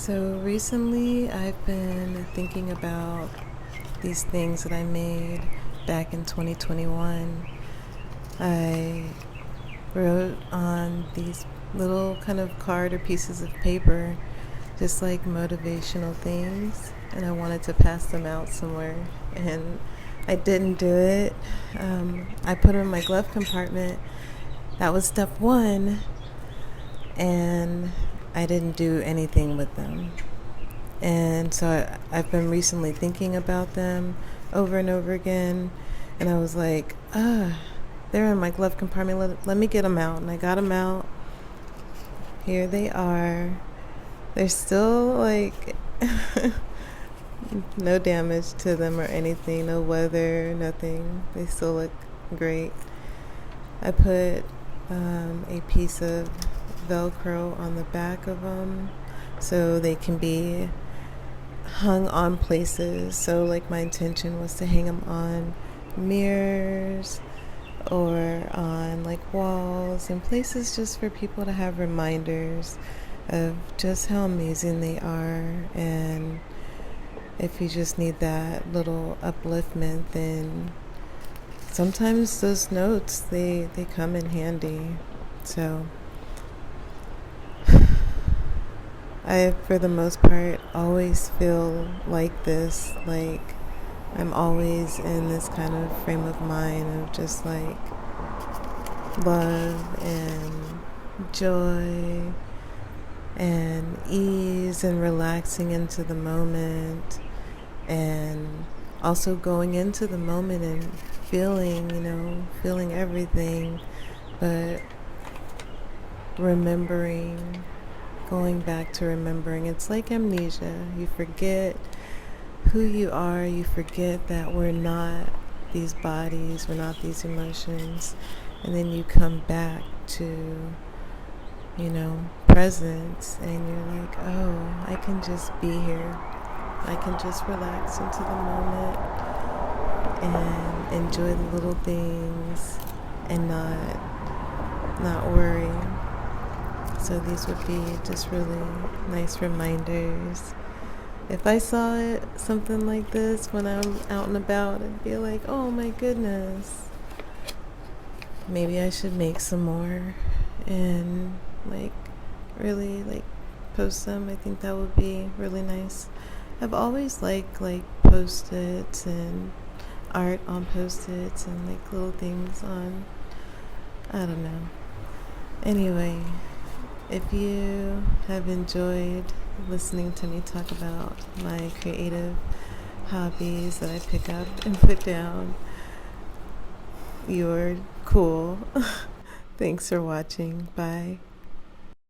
So recently I've been thinking about these things that I made back in 2021. I wrote on these little kind of card or pieces of paper, just like motivational things, and I wanted to pass them out somewhere. And I didn't do it. I put them in my glove compartment. That was step one, and I didn't do anything with them. And so I've been recently thinking about them over and over again. And I was like, they're in my glove compartment. Let me get them out. And I got them out. Here they are. They're still like no damage to them or anything, no weather, nothing. They still look great. I put a piece of Velcro on the back of them so they can be hung on places. So like my intention was to hang them on mirrors or on like walls and places, just for people to have reminders of just how amazing they are. And if you just need that little upliftment, then sometimes those notes, they come in handy. So I, for the most part, always feel like this, like I'm always in this kind of frame of mind of just like love and joy and ease and relaxing into the moment, and also going into the moment and feeling everything, but remembering, going back to remembering. It's like amnesia. You forget who you are. You forget that we're not these bodies, we're not these emotions. And then you come back to, presence, and you're like, oh, I can just be here. I can just relax into the moment and enjoy the little things and not worry. So these would be just really nice reminders. If I saw something like this when I'm out and about, I'd be like, oh my goodness. Maybe I should make some more and really post them. I think that would be really nice. I've always liked post-its and art on post-its and little things on, I don't know. Anyway, if you have enjoyed listening to me talk about my creative hobbies that I pick up and put down, you're cool. Thanks for watching. Bye.